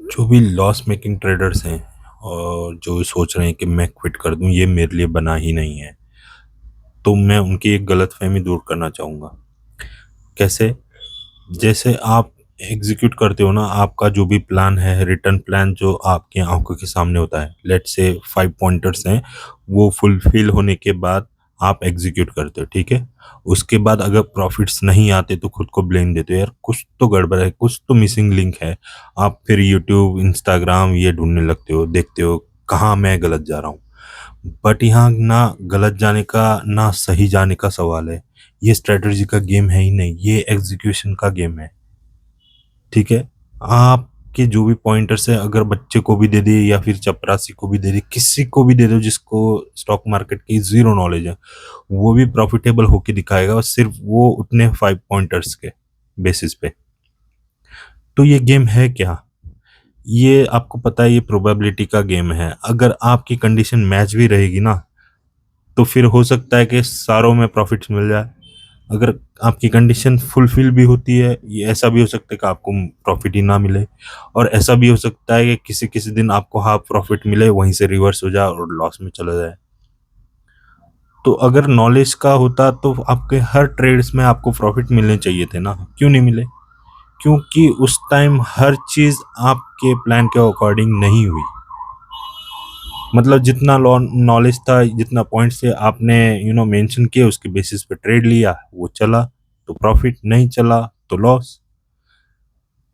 जो भी loss making traders हैं और जो सोच रहे हैं कि मैं क्विट कर दूं, ये मेरे लिए बना ही नहीं है, तो मैं उनकी एक गलतफहमी दूर करना चाहूँगा। कैसे? जैसे आप एग्जीक्यूट करते हो ना, आपका जो भी प्लान है, रिटर्न प्लान जो आपकी आंखों के सामने होता है, लेट्स से 5 पॉइंटर्स हैं, वो फुलफिल होने के बाद आप एग्जीक्यूट करते हो, ठीक है? उसके बाद अगर प्रॉफिट्स नहीं आते तो खुद को ब्लेम देते हो, यार कुछ तो गड़बड़ है, कुछ तो मिसिंग लिंक है। आप फिर यूट्यूब, इंस्टाग्राम ये ढूंढने लगते हो, देखते हो कहाँ मैं गलत जा रहा हूँ। बट यहाँ ना गलत जाने का ना सही जाने का सवाल है। ये स्ट्रेटजी का गेम है ही नहीं, ये एग्जीक्यूशन का गेम है। ठीक है? आपके जो भी पॉइंटर्स है, अगर बच्चे को भी दे दिए या फिर चपरासी को भी दे दिए, किसी को भी दे दो जिसको स्टॉक मार्केट की ज़ीरो नॉलेज है, वो भी प्रॉफिटेबल होके दिखाएगा, और सिर्फ वो उतने 5 पॉइंटर्स के बेसिस पे। तो ये गेम है क्या? ये आपको पता है, ये प्रोबेबिलिटी का गेम है। अगर आपकी कंडीशन मैच भी रहेगी ना, तो फिर हो सकता है कि सारों में प्रॉफिट्स मिल जाए। अगर आपकी कंडीशन फुलफिल भी होती है, ये ऐसा भी हो सकता है कि आपको प्रॉफिट ही ना मिले, और ऐसा भी हो सकता है कि किसी किसी दिन आपको हाफ प्रॉफिट मिले, वहीं से रिवर्स हो जाए और लॉस में चला जाए। तो अगर नॉलेज का होता तो आपके हर ट्रेड्स में आपको प्रॉफिट मिलने चाहिए थे ना, क्यों नहीं मिले? क्योंकि उस टाइम हर चीज़ आपके प्लान के अकॉर्डिंग नहीं हुई। मतलब जितना नॉलेज था, जितना पॉइंट्स थे, आपने मेंशन किए, उसके बेसिस पे ट्रेड लिया, वो चला तो प्रॉफिट, नहीं चला तो लॉस।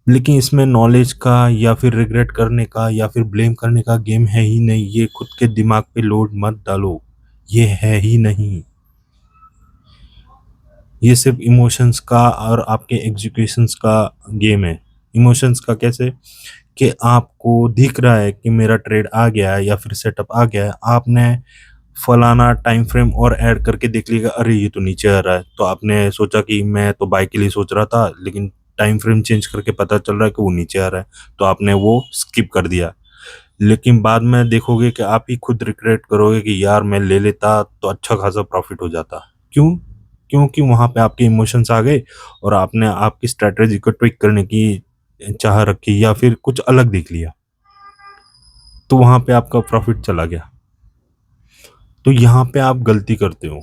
लेकिन इसमें नॉलेज का या फिर रिग्रेट करने का या फिर ब्लेम करने का गेम है ही नहीं। ये खुद के दिमाग पे लोड मत डालो, ये है ही नहीं। ये सिर्फ इमोशंस का और आपके एग्जीक्यूशंस का गेम है। इमोशंस का कैसे? कि आपको दिख रहा है कि मेरा ट्रेड आ गया है या फिर सेटअप आ गया है, आपने फलाना टाइम फ्रेम और ऐड करके देख लिया, अरे ये तो नीचे आ रहा है, तो आपने सोचा कि मैं तो बाय के लिए सोच रहा था, लेकिन टाइम फ्रेम चेंज करके पता चल रहा है कि वो नीचे आ रहा है, तो आपने वो स्किप कर दिया। लेकिन बाद में देखोगे कि आप ही खुद रिग्रेट करोगे कि यार मैं ले लेता तो अच्छा खासा प्रॉफिट हो जाता। क्यों? क्योंकि वहां पे आपके इमोशंस आ गए, और आपने आपकी स्ट्रेटेजी को ट्विक करने की चाह रखी या फिर कुछ अलग देख लिया, तो वहां पे आपका प्रॉफिट चला गया। तो यहाँ पे आप गलती करते हो।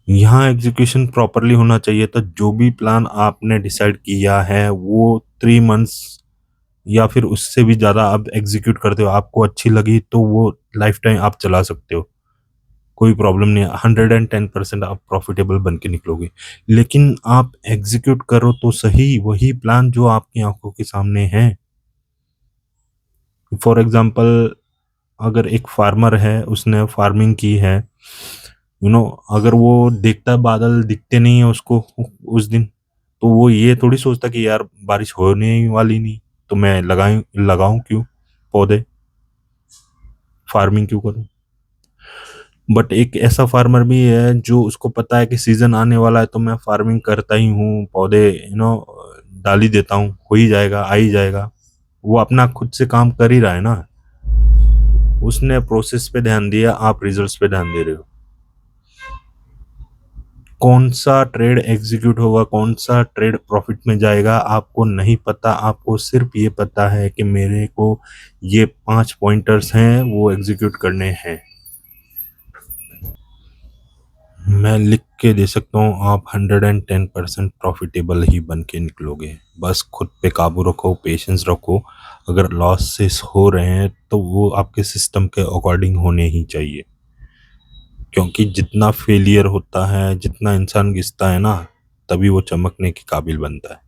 यहाँ एग्जीक्यूशन प्रॉपरली होना चाहिए था। जो भी प्लान आपने डिसाइड किया है, वो 3 मंथ्स या फिर उससे भी ज़्यादा आप एग्जीक्यूट करते हो, आपको अच्छी लगी तो वो लाइफ टाइम आप चला सकते हो, कोई प्रॉब्लम नहीं है। 110% आप प्रॉफिटेबल बन के निकलोगे। लेकिन आप एग्जीक्यूट करो तो सही वही प्लान जो आपकी आंखों के सामने है। फॉर एग्जाम्पल, अगर एक फार्मर है, उसने फार्मिंग की है, अगर वो देखता है बादल दिखते नहीं है उसको उस दिन, तो वो ये थोड़ी सोचता कि यार बारिश होने ही वाली नहीं, तो मैं लगाऊं क्यों पौधे, फार्मिंग क्यों करूं? बट एक ऐसा फार्मर भी है जो उसको पता है कि सीजन आने वाला है, तो मैं फार्मिंग करता ही हूँ, पौधे डाल ही देता हूँ, हो ही जाएगा, आ ही जाएगा। वो अपना खुद से काम कर ही रहा है ना। उसने प्रोसेस पे ध्यान दिया, आप रिजल्ट्स पे ध्यान दे रहे हो। कौन सा ट्रेड एग्जीक्यूट होगा, कौन सा ट्रेड प्रॉफिट में जाएगा, आपको नहीं पता। आपको सिर्फ ये पता है कि मेरे को ये 5 पॉइंटर्स हैं, वो एग्जीक्यूट करने हैं। मैं लिख के दे सकता हूँ, आप 110% प्रॉफिटेबल ही बन के निकलोगे। बस खुद पे काबू रखो, पेशेंस रखो। अगर लॉसेस हो रहे हैं तो वो आपके सिस्टम के अकॉर्डिंग होने ही चाहिए, क्योंकि जितना फेलियर होता है, जितना इंसान घिसता है ना, तभी वो चमकने के काबिल बनता है।